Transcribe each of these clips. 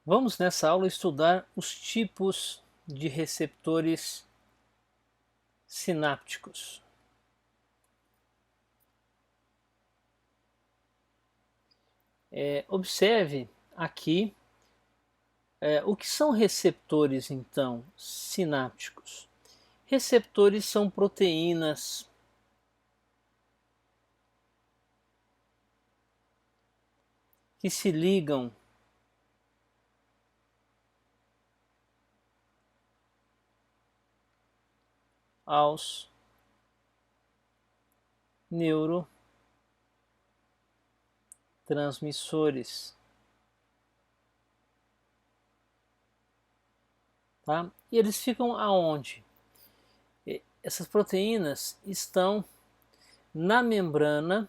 Vamos nessa aula estudar os tipos de receptores sinápticos. Observe aqui o que são receptores, então, sinápticos. Receptores são proteínas que se ligam aos neurotransmissores, tá? E eles ficam aonde? Essas proteínas estão na membrana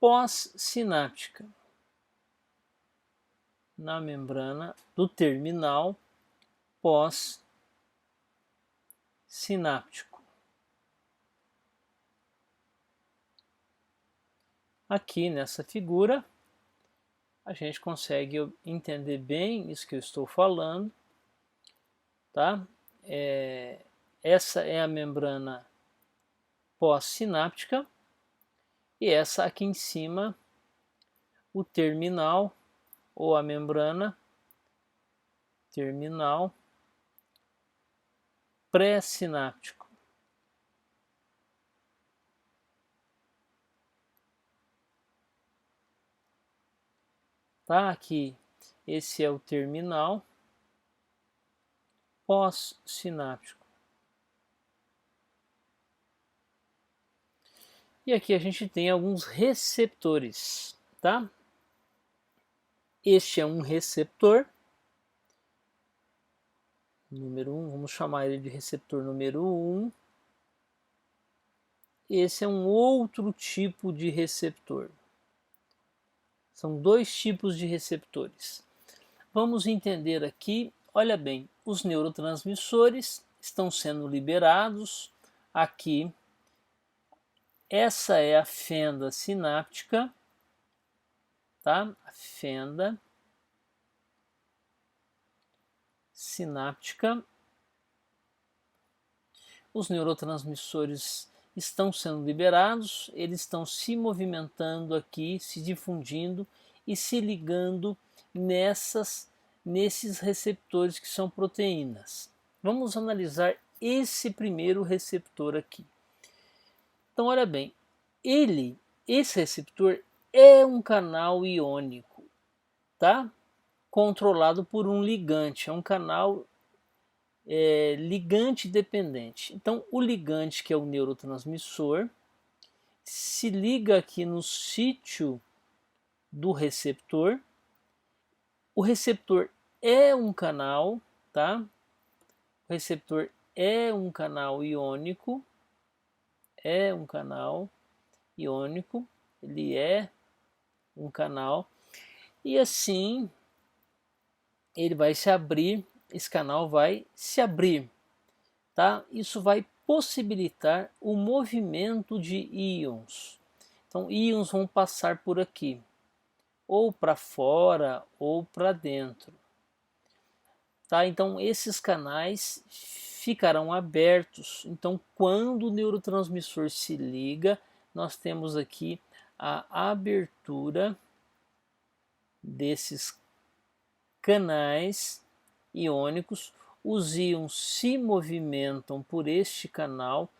pós-sináptica, na membrana do terminal pós-sináptico. Aqui nessa figura, a gente consegue entender bem isso que eu estou falando, tá? Essa é a membrana pós-sináptica e essa aqui em cima, o terminal ou a membrana terminal pré-sináptico. Tá? Aqui, esse é o terminal pós-sináptico. E aqui a gente tem alguns receptores, tá? Este é um receptor, número 1, vamos chamar ele de receptor número 1. Esse é um outro tipo de receptor. São dois tipos de receptores. Vamos entender aqui, olha bem, os neurotransmissores estão sendo liberados aqui. Essa é a fenda sináptica, tá? A fenda sináptica. Os neurotransmissores estão sendo liberados, eles estão se movimentando aqui, se difundindo e se ligando nesses receptores que são proteínas. Vamos analisar esse primeiro receptor aqui. Então, olha bem, esse receptor é um canal iônico, tá? Controlado por um ligante, é um canal ligante dependente. Então, o ligante, que é o neurotransmissor, se liga aqui no sítio do receptor. O receptor é um canal, tá? O receptor é um canal iônico, ele é um canal, e assim ele vai se abrir, esse canal vai se abrir, tá? Isso vai possibilitar o movimento de íons. Então, íons vão passar por aqui, ou para fora ou para dentro. Tá? Então, esses canais ficarão abertos. Então, quando o neurotransmissor se liga, nós temos aqui a abertura desses canais iônicos. Os íons se movimentam por este canal.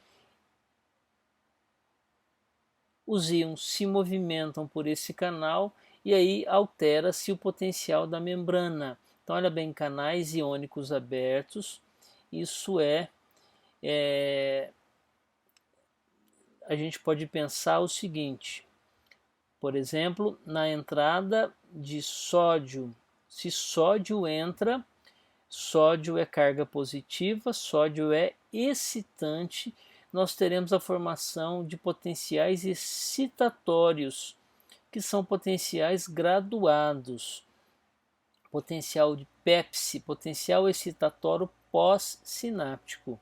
Os íons se movimentam por esse canal e aí altera-se o potencial da membrana. Então, olha bem, canais iônicos abertos, isso a gente pode pensar o seguinte, por exemplo, na entrada de sódio, se sódio entra, sódio é carga positiva, sódio é excitante, nós teremos a formação de potenciais excitatórios, que são potenciais graduados. Potencial de Pepsi, potencial excitatório pós-sináptico.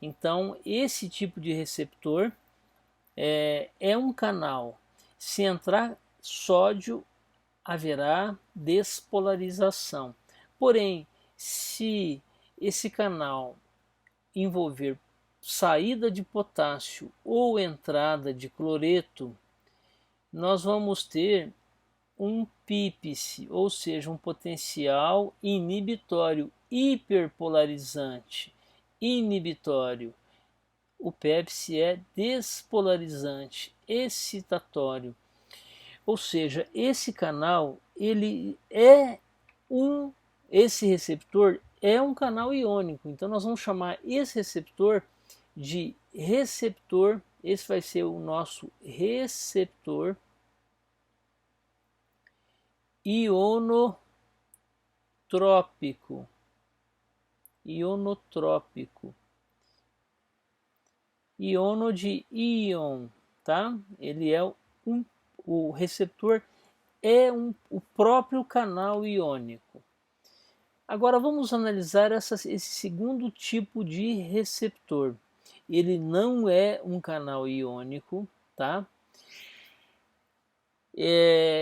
Então, esse tipo de receptor é um canal. Se entrar sódio, haverá despolarização. Porém, se esse canal envolver saída de potássio ou entrada de cloreto, nós vamos ter um PIPS, ou seja, um potencial inibitório hiperpolarizante. Inibitório. O PEPS é despolarizante, excitatório. Ou seja, esse canal, esse receptor é um canal iônico. Então nós vamos chamar esse receptor de receptor, esse vai ser o nosso receptor ionotrópico. Ionotrópico. Iono de íon, tá? Ele é o receptor o próprio canal iônico. Agora vamos analisar esse segundo tipo de receptor. Ele não é um canal iônico, tá?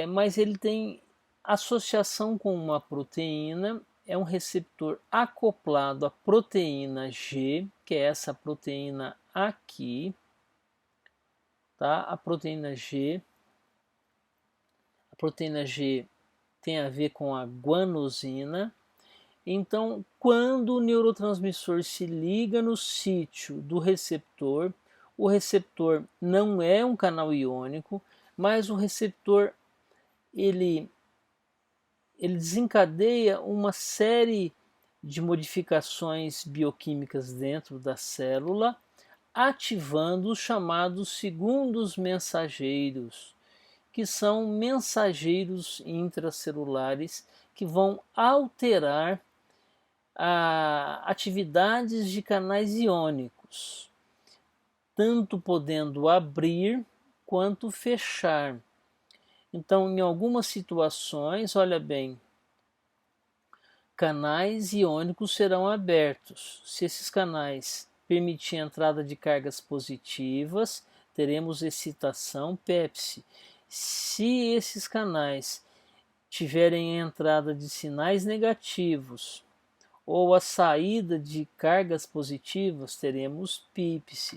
Mas ele tem associação com uma proteína, é um receptor acoplado à proteína G, que é essa proteína aqui, tá? A proteína G tem a ver com a guanosina. Então, quando o neurotransmissor se liga no sítio do receptor, o receptor não é um canal iônico, mas o receptor ele desencadeia uma série de modificações bioquímicas dentro da célula, ativando os chamados segundos mensageiros, que são mensageiros intracelulares que vão alterar atividades de canais iônicos, tanto podendo abrir quanto fechar. Então, em algumas situações, olha bem, canais iônicos serão abertos. Se esses canais permitirem a entrada de cargas positivas, teremos excitação PEPS. Se esses canais tiverem a entrada de sinais negativos ou a saída de cargas positivas, teremos PIPS.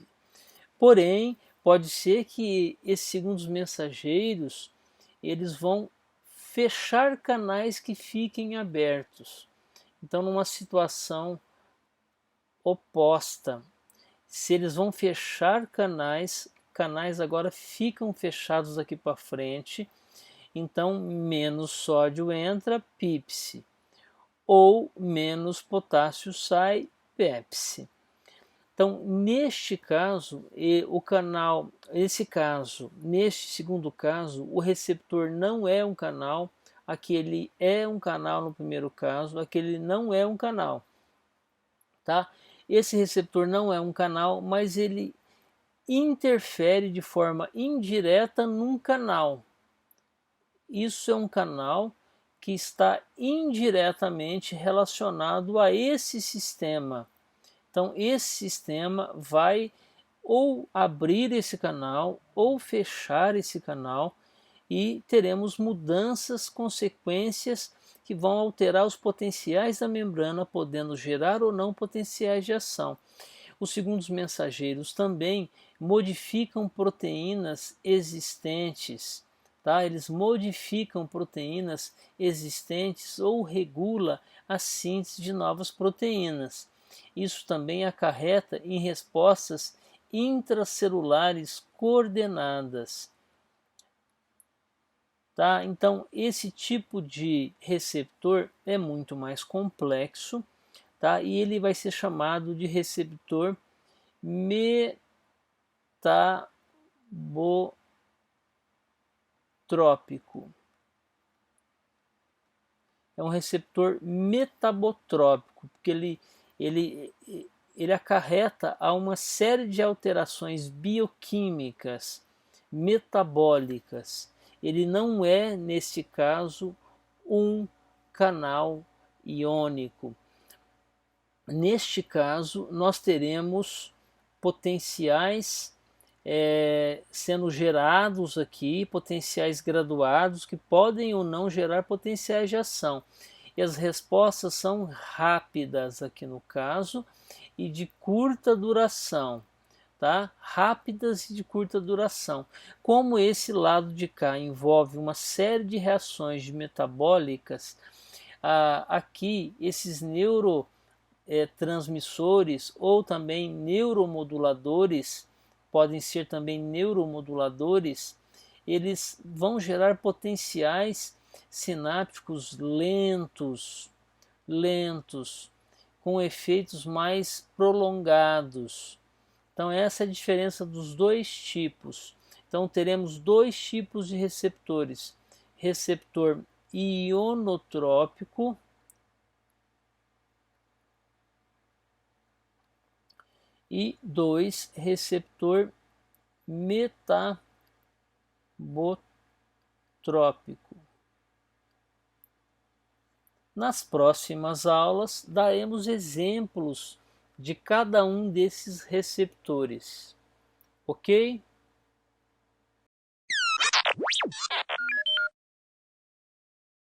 Porém, pode ser que esses segundos mensageiros eles vão fechar canais que fiquem abertos. Então, numa situação oposta, se eles vão fechar canais agora ficam fechados aqui para frente, então menos sódio entra, PIPS, ou menos potássio sai, PEPS. Então, neste caso, neste segundo caso, o receptor não é um canal, aquele é um canal no primeiro caso, aquele não é um canal, tá? Esse receptor não é um canal, mas ele interfere de forma indireta num canal. Isso é um canal que está indiretamente relacionado a esse sistema. Então, esse sistema vai ou abrir esse canal ou fechar esse canal e teremos mudanças, consequências que vão alterar os potenciais da membrana, podendo gerar ou não potenciais de ação. Os segundos mensageiros também modificam proteínas existentes, tá? Eles modificam proteínas existentes ou regula a síntese de novas proteínas. Isso também acarreta em respostas intracelulares coordenadas. Tá? Então, esse tipo de receptor é muito mais complexo, tá? E ele vai ser chamado de receptor metabotrópico. É um receptor metabotrópico, porque ele acarreta a uma série de alterações bioquímicas, metabólicas. Ele não é, neste caso, um canal iônico. Neste caso, nós teremos potenciais sendo gerados aqui, potenciais graduados que podem ou não gerar potenciais de ação. E as respostas são rápidas aqui no caso e de curta duração, tá? Rápidas e de curta duração. Como esse lado de cá envolve uma série de reações metabólicas, aqui esses neurotransmissores ou também neuromoduladores, podem ser também neuromoduladores, eles vão gerar potenciais sinápticos lentos, com efeitos mais prolongados. Então essa é a diferença dos dois tipos. Então teremos dois tipos de receptores: receptor ionotrópico e receptor metabotrópico. Nas próximas aulas daremos exemplos de cada um desses receptores, ok?